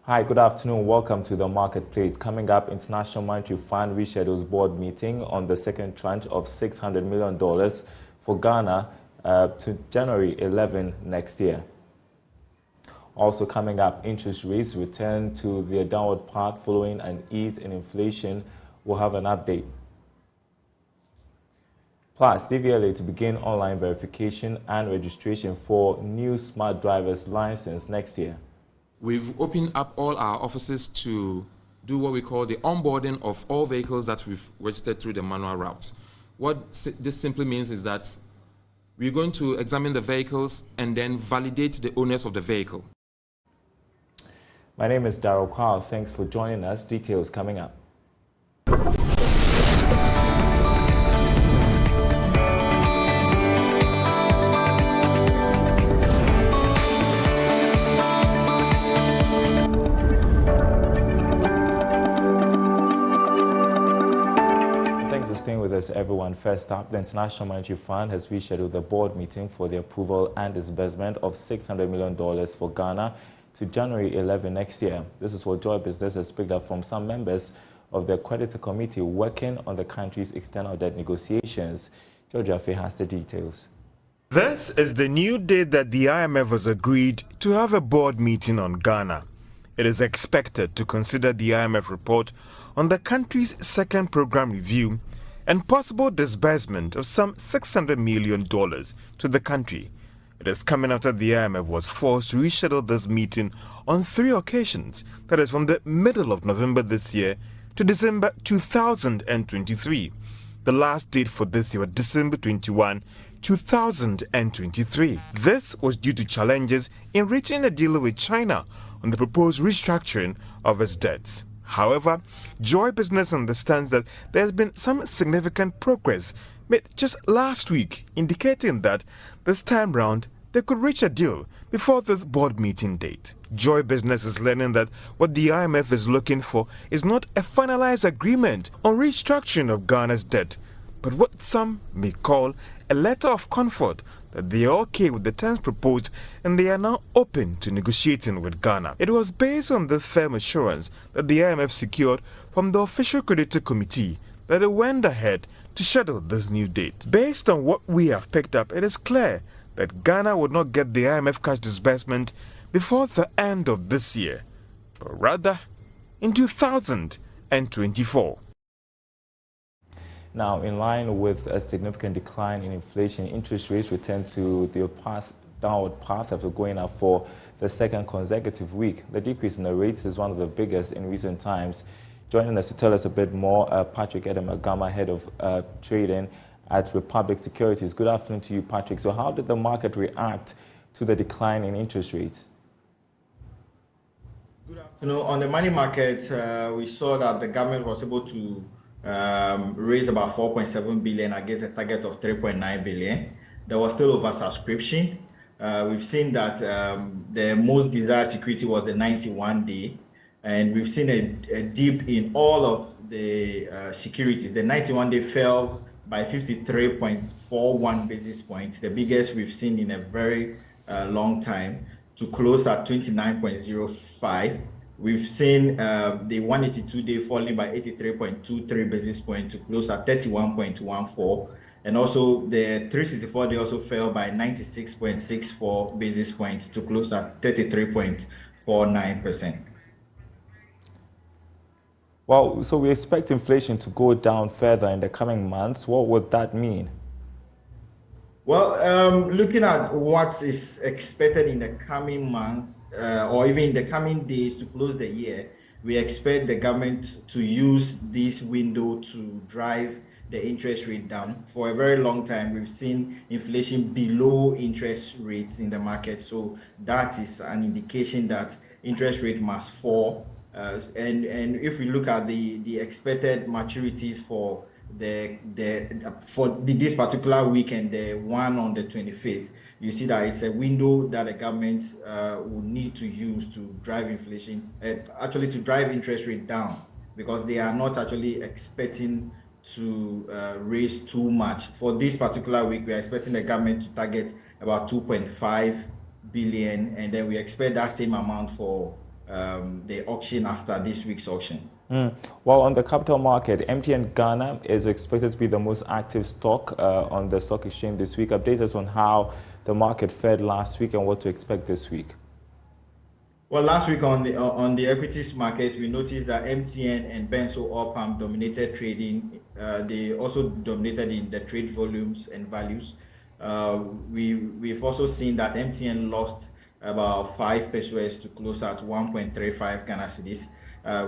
Hi, good afternoon. Welcome to the Marketplace. Coming up, International Monetary Fund reschedules board meeting on the second tranche of $600 million for Ghana to January 11 next year. Also coming up, interest rates return to their downward path following an ease in inflation. We'll have an update. Plus, DVLA to begin online verification and registration for new smart driver's license next year. We've opened up all our offices to do what we call the onboarding of all vehicles that we've registered through the manual route. What this simply means is that we're going to examine the vehicles and then validate the owners of the vehicle. My name is Daryl. Kwawu. Thanks for joining us. Details coming up. Staying with us, everyone. First up, the International Monetary Fund has rescheduled the board meeting for the approval and disbursement of $600 million for Ghana to January 11 next year. This is what Joy Business has picked up from some members of the creditor committee working on the country's external debt negotiations. Georgia Faye has the details. This is the new date that the IMF has agreed to have a board meeting on Ghana. It is expected to consider the IMF report on the country's second program review and possible disbursement of some $600 million to the country. It is coming after the IMF was forced to reschedule this meeting on 3 occasions, that is from the middle of November this year to December 2023. The last date for this year was December 21, 2023. This was due to challenges in reaching a deal with China on the proposed restructuring of its debts. However, Joy Business understands that there has been some significant progress made just last week, indicating that this time round they could reach a deal before this board meeting date. Joy Business is learning that what the IMF is looking for is not a finalized agreement on restructuring of Ghana's debt, but what some may call a letter of comfort that they are okay with the terms proposed and they are now open to negotiating with Ghana. It was based on this firm assurance that the IMF secured from the official creditor committee that it went ahead to schedule this new date. Based on what we have picked up, it is clear that Ghana would not get the IMF cash disbursement before the end of this year, but rather in 2024. Now, in line with a significant decline in inflation, interest rates return to their downward path after going up for the second consecutive week. The decrease in the rates is one of the biggest in recent times. Joining us to tell us a bit more, Patrick Edemagama, head of trading at Republic Securities. Good afternoon to you, Patrick. So how did the market react to the decline in interest rates? Good afternoon. On the money market, we saw that the government was able to raise about 4.7 billion against a target of 3.9 billion. There was still oversubscription. We've seen that the most desired security was the 91-day, and we've seen a dip in all of the securities. The 91-day fell by 53.41 basis points, the biggest we've seen in a very long time, to close at 29.05. We've seen the 182-day falling by 83.23 basis points to close at 31.14. And also the 364-day also fell by 96.64 basis points to close at 33.49%. Well, so we expect inflation to go down further in the coming months. What would that mean? Well, looking at what is expected in the coming months, or even in the coming days to close the year, we expect the government to use this window to drive the interest rate down. For a very long time, we've seen inflation below interest rates in the market. So that is an indication that interest rate must fall. And if we look at the expected maturities for this particular weekend, the one on the 25th, you see that it's a window that the government will need to use to drive inflation, actually to drive interest rate down, because they are not actually expecting to raise too much. For this particular week, we are expecting the government to target about 2.5 billion, and then we expect that same amount for the auction after this week's auction. Well, on the capital market, MTN Ghana is expected to be the most active stock on the stock exchange this week. Update us on how the market fared last week and what to expect this week. Well, last week on the equities market, we noticed that MTN and Benso Allpalm dominated trading. They also dominated in the trade volumes and values. We've also seen that MTN lost about 5 pesos to close at 1.35 Ghana cedis.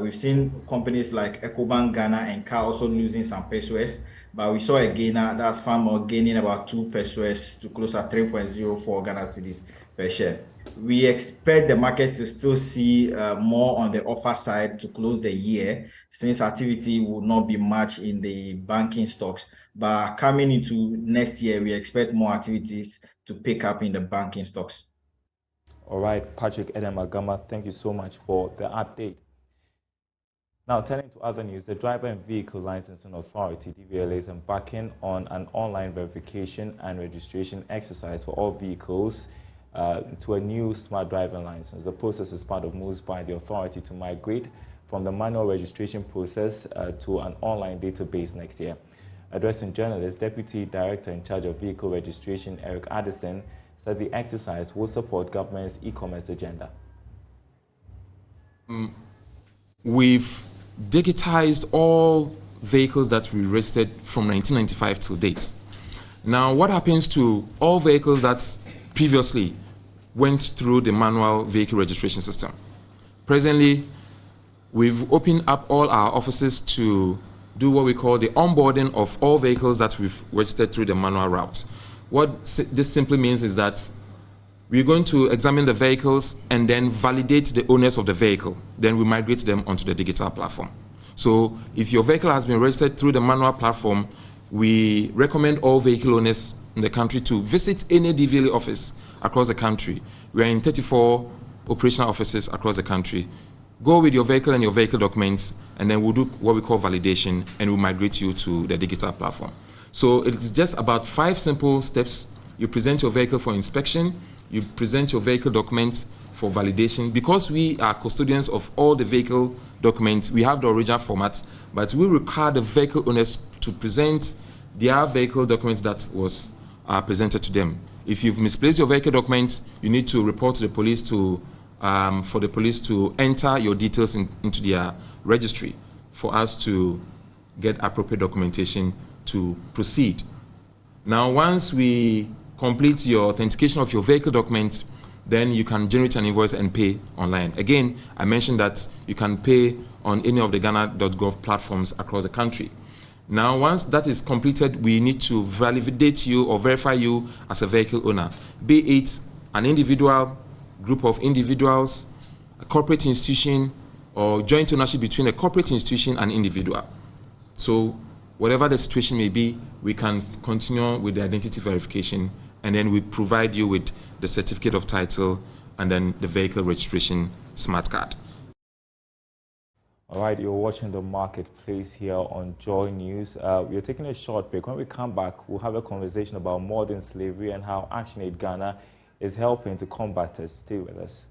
We've seen companies like Ecobank Ghana and CAR also losing some pesos, but we saw a gainer, that's Farmer, gaining about 2 pesos to close at 3.04 Ghana cedis per share. We expect the market to still see more on the offer side to close the year, since activity will not be much in the banking stocks. But coming into next year, we expect more activities to pick up in the banking stocks. All right, Patrick Edemagama, thank you so much for the update. Now, turning to other news, the Driver and Vehicle Licensing Authority, DVLA, is embarking on an online verification and registration exercise for all vehicles to a new smart driving license. The process is part of moves by the authority to migrate from the manual registration process to an online database next year. Addressing journalists, Deputy Director in charge of Vehicle Registration, Eric Addison, said the exercise will support government's e-commerce agenda. We've digitized all vehicles that we registered from 1995 till date. Now, what happens to all vehicles that previously went through the manual vehicle registration system? Presently, we've opened up all our offices to do what we call the onboarding of all vehicles that we've registered through the manual route. What this simply means is that we're going to examine the vehicles and then validate the owners of the vehicle. Then we migrate them onto the digital platform. So if your vehicle has been registered through the manual platform, we recommend all vehicle owners in the country to visit any DVLA office across the country. We are in 34 operational offices across the country. Go with your vehicle and your vehicle documents, and then we'll do what we call validation, and we'll migrate you to the digital platform. So it's just about 5 simple steps. You present your vehicle for inspection, you present your vehicle documents for validation. Because we are custodians of all the vehicle documents, we have the original format, but we require the vehicle owners to present their vehicle documents that was presented to them. If you've misplaced your vehicle documents, you need to report to the police for the police to enter your details into their registry for us to get appropriate documentation to proceed. Now, once we complete your authentication of your vehicle documents, then you can generate an invoice and pay online. Again, I mentioned that you can pay on any of the Ghana.gov platforms across the country. Now, once that is completed, we need to validate you or verify you as a vehicle owner, be it an individual, group of individuals, a corporate institution, or joint ownership between a corporate institution and individual. So whatever the situation may be, we can continue with the identity verification, and then we provide you with the certificate of title and then the vehicle registration smart card. All right, you're watching The Marketplace here on Joy News. We are taking a short break. When we come back, we'll have a conversation about modern slavery and how ActionAid Ghana is helping to combat it. Stay with us.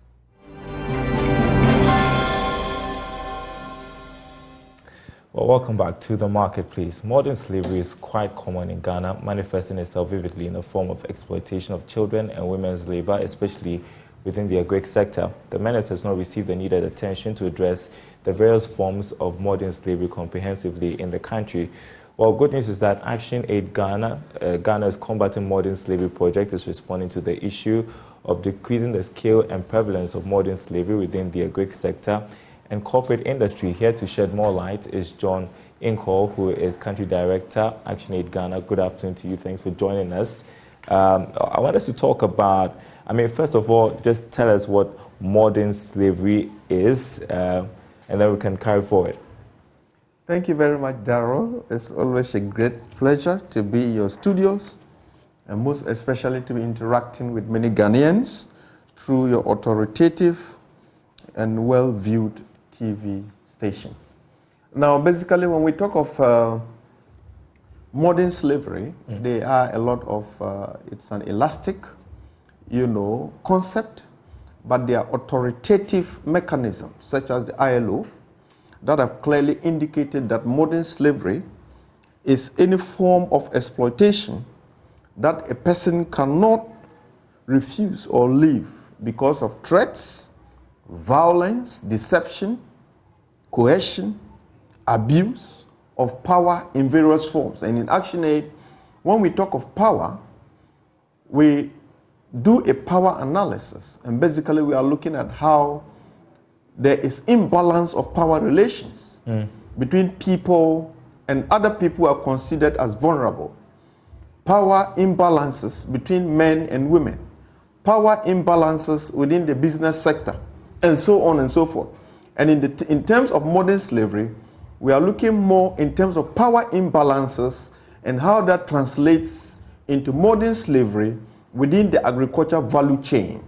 Well, welcome back to The Marketplace. Modern slavery is quite common in Ghana, manifesting itself vividly in the form of exploitation of children and women's labor, especially within the agri sector. The menace has not received the needed attention to address the various forms of modern slavery comprehensively in the country. Well, good news is that ActionAid Ghana, Ghana's Combating Modern Slavery project, is responding to the issue of decreasing the scale and prevalence of modern slavery within the agri sector and corporate industry. Here to shed more light is John Inko, who is Country Director, ActionAid Ghana. Good afternoon to you. Thanks for joining us. I want us to talk about, first of all, just tell us what modern slavery is, and then we can carry forward. Thank you very much, Daryl. It's always a great pleasure to be in your studios, and most especially to be interacting with many Ghanaians through your authoritative and well-viewed TV station. Now, basically, when we talk of modern slavery, there are a lot of, it's an elastic, concept, but there are authoritative mechanisms, such as the ILO, that have clearly indicated that modern slavery is any form of exploitation that a person cannot refuse or leave because of threats, violence, deception, coercion, abuse of power in various forms. And in Action Aid, when we talk of power, we do a power analysis. And basically, we are looking at how there is imbalance of power relations between people and other people who are considered as vulnerable. Power imbalances between men and women. Power imbalances within the business sector, and so on and so forth. And in terms of modern slavery, we are looking more in terms of power imbalances and how that translates into modern slavery within the agriculture value chain.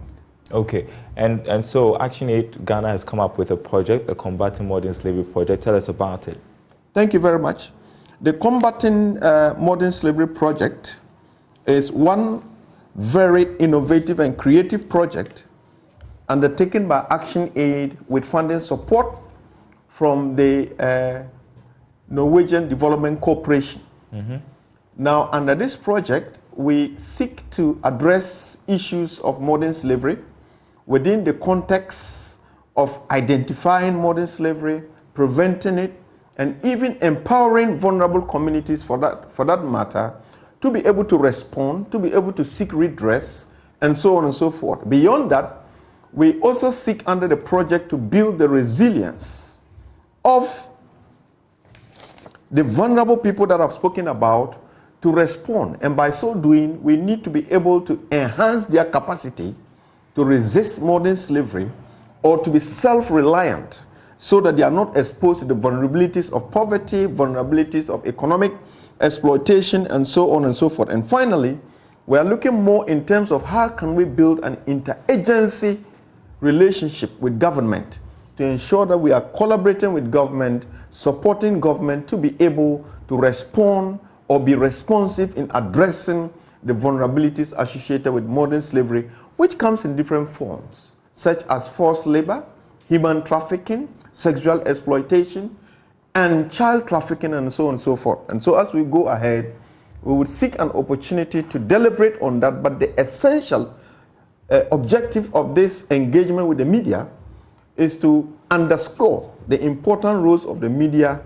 Okay, and so Action Aid Ghana has come up with a project, the Combating Modern Slavery Project. Tell us about it. Thank you very much. The Combating Modern Slavery Project is one very innovative and creative project undertaken by Action Aid with funding support from the Norwegian Development Corporation. Now, under this project, we seek to address issues of modern slavery within the context of identifying modern slavery, preventing it, and even empowering vulnerable communities for that matter to be able to respond, to be able to seek redress, and so on and so forth. Beyond that, we also seek under the project to build the resilience of the vulnerable people that I've spoken about to respond. And by so doing, we need to be able to enhance their capacity to resist modern slavery or to be self-reliant so that they are not exposed to the vulnerabilities of poverty, vulnerabilities of economic exploitation, and so on and so forth. And finally, we are looking more in terms of how can we build an interagency relationship with government to ensure that we are collaborating with government, supporting government to be able to respond or be responsive in addressing the vulnerabilities associated with modern slavery, which comes in different forms, such as forced labor, human trafficking, sexual exploitation, and child trafficking, and so on and so forth. And so as we go ahead, we would seek an opportunity to deliberate on that, but the essential objective of this engagement with the media is to underscore the important roles of the media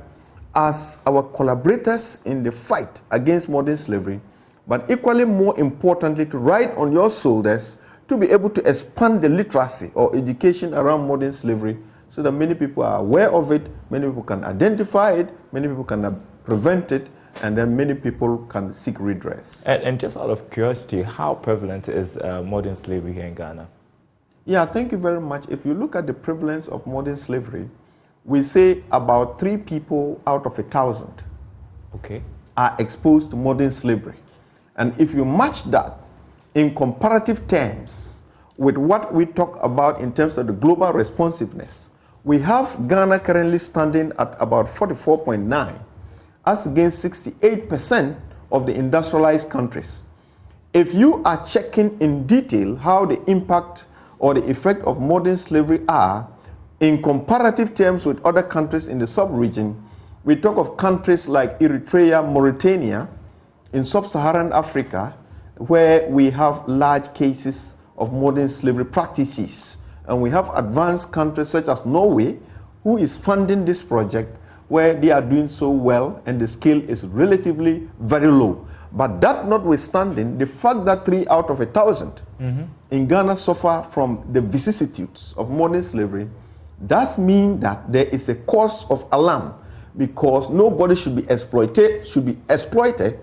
as our collaborators in the fight against modern slavery, but equally more importantly, to ride on your shoulders to be able to expand the literacy or education around modern slavery so that many people are aware of it, many people can identify it, many people can prevent it, and then many people can seek redress. And just out of curiosity, how prevalent is modern slavery here in Ghana? Yeah, thank you very much. If you look at the prevalence of modern slavery, we say about 3 people out of 1,000 are exposed to modern slavery. And if you match that in comparative terms with what we talk about in terms of the global responsiveness, we have Ghana currently standing at about 44.9 as against 68% of the industrialized countries. If you are checking in detail how the impact or the effect of modern slavery are in comparative terms with other countries in the sub-region, we talk of countries like Eritrea, Mauritania, in sub-Saharan Africa, where we have large cases of modern slavery practices. And we have advanced countries such as Norway, who is funding this project, where they are doing so well and the scale is relatively very low. But that notwithstanding, the fact that 3 out of 1,000 in Ghana suffer from the vicissitudes of modern slavery does mean that there is a cause of alarm, because nobody should be exploited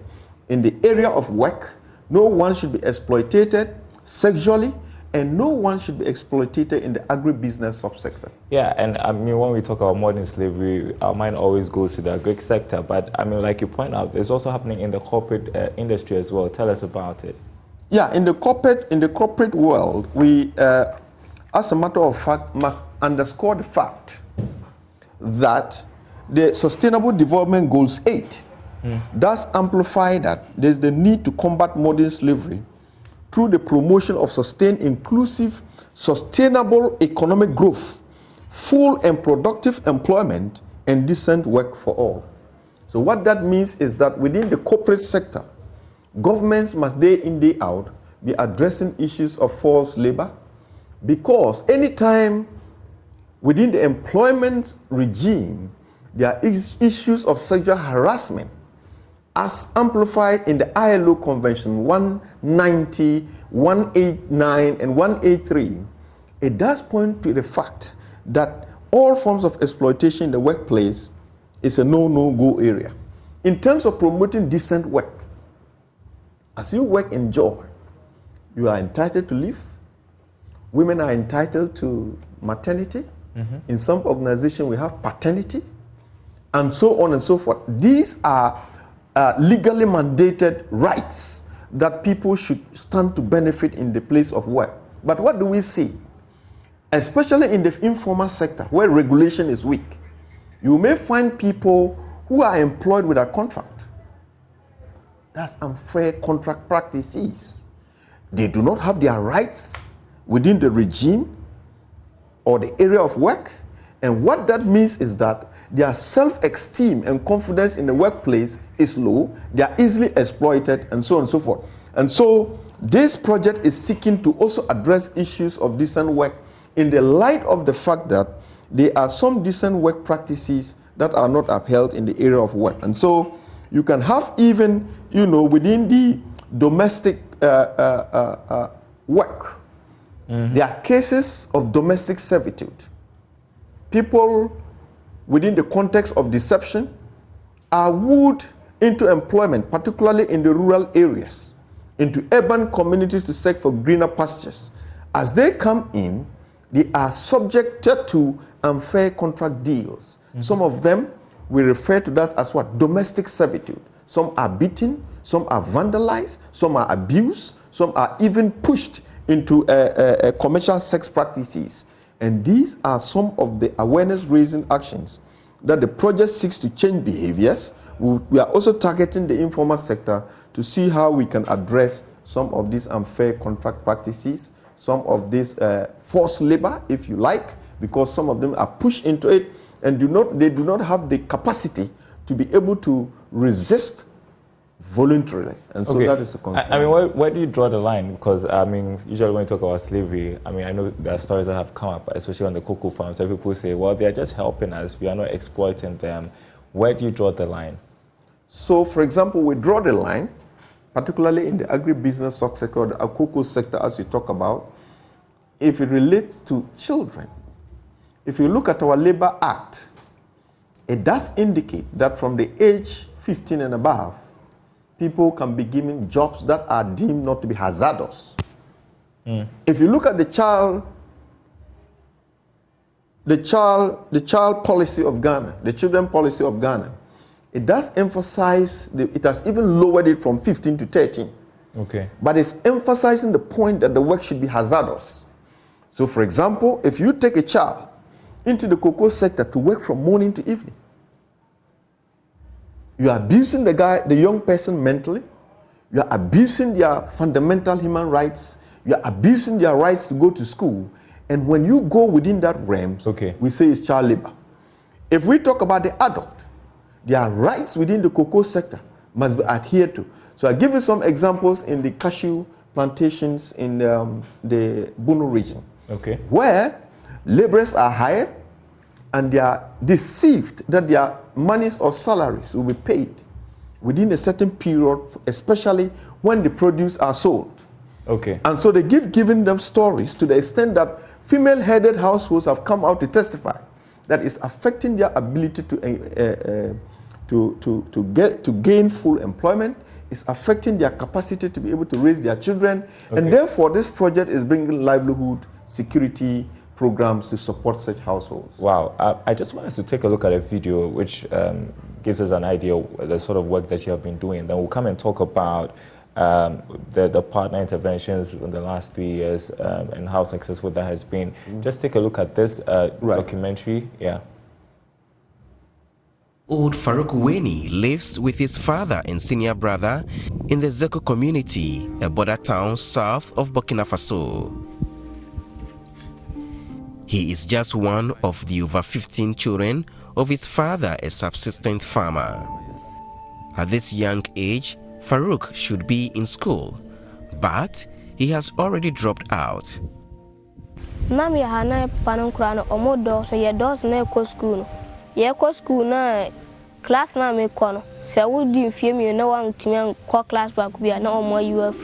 in the area of work. No one should be exploited sexually, and no one should be exploited in the agribusiness subsector. Yeah, and I mean, when we talk about modern slavery, our mind always goes to the agri sector. But I mean, like you point out, it's also happening in the corporate industry as well. Tell us about it. Yeah, in the corporate world, we, as a matter of fact, must underscore the fact that the Sustainable Development Goals 8 does amplify that there's the need to combat modern slavery through the promotion of sustained, inclusive, sustainable economic growth, full and productive employment, and decent work for all. So what that means is that within the corporate sector, governments must day in, day out be addressing issues of forced labor, because anytime within the employment regime there are issues of sexual harassment as amplified in the ILO Convention 190, 189, and 183, it does point to the fact that all forms of exploitation in the workplace is a no-go area. In terms of promoting decent work, as you work in job, you are entitled to leave. Women are entitled to maternity. In some organizations, we have paternity, and so on and so forth. These are legally mandated rights that people should stand to benefit in the place of work. But what do we see? Especially in the informal sector, where regulation is weak, you may find people who are employed with a contract. That's unfair contract practices. They do not have their rights within the regime or the area of work. And what that means is that their self-esteem and confidence in the workplace is low, they are easily exploited, and so on and so forth. And so this project is seeking to also address issues of decent work in the light of the fact that there are some decent work practices that are not upheld in the area of work. And so you can have even, within the domestic work, there are cases of domestic servitude. People within the context of deception are wooed into employment, particularly in the rural areas, into urban communities to seek for greener pastures. As they come in, they are subjected to unfair contract deals. Some of them, we refer to that as what? Domestic servitude. Some are beaten, some are vandalized, some are abused, some are even pushed into commercial sex practices. And these are some of the awareness-raising actions that the project seeks to change behaviors. We are also targeting the informal sector to see how we can address some of these unfair contract practices, some of this forced labor, if you like, because some of them are pushed into it and they do not have the capacity to be able to resist voluntarily. And so that is a concern. I mean, where do you draw the line? Because, usually when you talk about slavery, I know there are stories that have come up, especially on the cocoa farms, where people say, well, they're just helping us, we are not exploiting them. Where do you draw the line? So, for example, we draw the line, particularly in the agribusiness sector, the cocoa sector, as you talk about, if it relates to children. If you look at our Labor Act, it does indicate that from the age 15 and above, people can be given jobs that are deemed not to be hazardous. If you look at the child policy of Ghana, the children policy of Ghana, it does emphasize, it has even lowered it from 15 to 13. Okay. But it's emphasizing the point that the work should be hazardous. So, for example, if you take a child into the cocoa sector to work from morning to evening, you are abusing the young person mentally, you are abusing their fundamental human rights, you are abusing their rights to go to school, and when you go within that realm, we say it's child labor. If we talk about the adult, their rights within the cocoa sector must be adhered to. So I give you some examples in the cashew plantations in the Bunu region, where laborers are hired and they are deceived that their monies or salaries will be paid within a certain period, especially when the produce are sold. And so they giving them stories to the extent that female-headed households have come out to testify that it's affecting their ability to gain full employment. It's affecting their capacity to be able to raise their children. And therefore, this project is bringing livelihood, security programs to support such households. Wow. I just want us to take a look at a video which gives us an idea of the sort of work that you have been doing. Then we'll come and talk about the partner interventions in the last 3 years and how successful that has been. Just take a look at this documentary. Yeah. Old Farouk Weni lives with his father and senior brother in the Zeko community, a border town south of Burkina Faso. He is just one of the over 15 children of his father, a subsistence farmer. At this young age, Farouk should be in school, but he has already dropped out. Mami hana panon krano omodo so ye dos na ko school. Ye ko school na class na me kono. Se wodi mfie mi na wan timi ko class back bia na omo UF.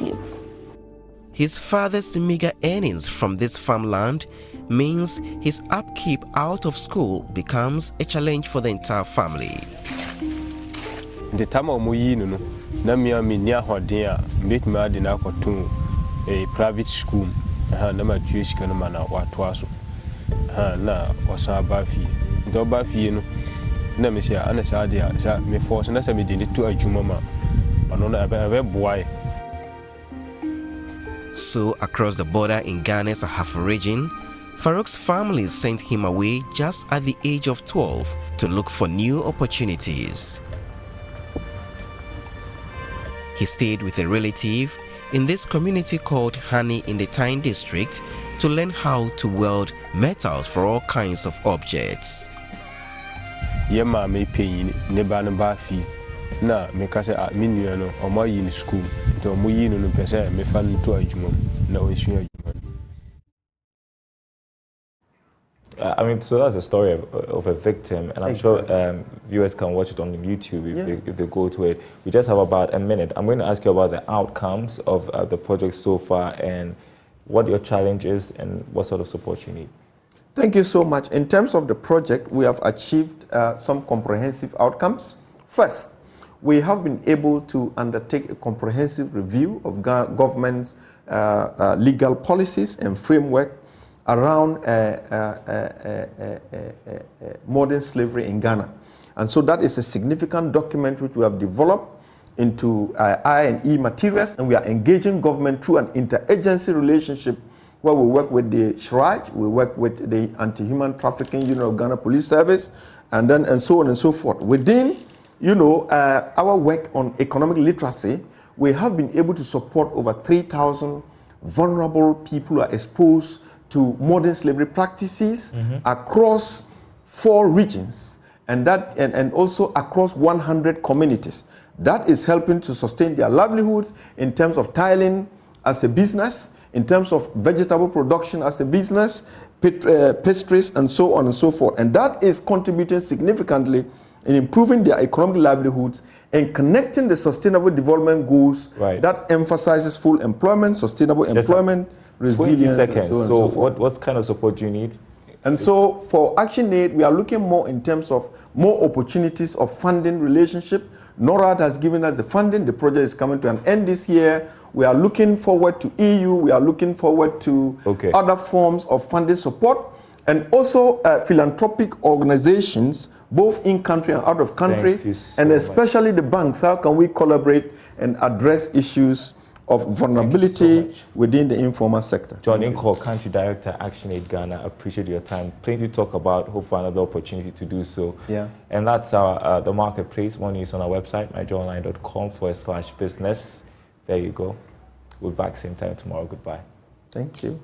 His father's meager earnings from this farmland means his upkeep out of school becomes a challenge for the entire family. The time of Moyino, Namia Minia Hodia, meet me at a private school, Nama Jewish Kanamana, what was na was our Bafi. The Bafi, Namisia, Anasadia, me force and as I did it to a Jumama, but on a boy. So, across the border in Ghana's Ahafo region, Farouk's family sent him away just at the age of 12 to look for new opportunities. He stayed with a relative in this community called Hani in the Tyne district to learn how to weld metals for all kinds of objects. Yema me pay neba no bafi na me ka say minua no o ma yi in school to mo yi no pese me fa no to adwuma na o sua adwuma. I mean, so that's a story of a victim, and I'm Exactly. sure viewers can watch it on YouTube if they go to it. We just have about a minute. I'm going to ask you about the outcomes of the project so far and what your challenge is and what sort of support you need. Thank you so much. In terms of the project, we have achieved some comprehensive outcomes. First, we have been able to undertake a comprehensive review of government's legal policies and framework around modern slavery in Ghana. And so that is a significant document which we have developed into I&E materials, and we are engaging government through an interagency relationship where we work with the SHRAJ, we work with the Anti-Human Trafficking Unit of Ghana Police Service, and so on and so forth. Within, our work on economic literacy, we have been able to support over 3,000 vulnerable people who are exposed to modern slavery practices across 4 regions and also across 100 communities. That is helping to sustain their livelihoods in terms of tiling as a business, in terms of vegetable production as a business, pastries, and so on and so forth. And that is contributing significantly in improving their economic livelihoods and connecting the Sustainable Development Goals that emphasizes full employment, sustainable employment, resilience, 20 seconds. and so on and so forth. What kind of support do you need? And so for ActionAid, we are looking more in terms of more opportunities of funding relationship. NORAD has given us the funding. The project is coming to an end this year. We are looking forward to EU. We are looking forward to other forms of funding support, and also philanthropic organizations, both in country and out of country, and especially the banks. How can we collaborate and address issues of vulnerability within the informal sector? John Inko, Country Director, ActionAid Ghana, appreciate your time. Plenty to talk about, hope for another opportunity to do so. Yeah. And that's our the marketplace. More news on our website, myjoyonline.com/business. There you go. We'll be back same time tomorrow. Goodbye. Thank you.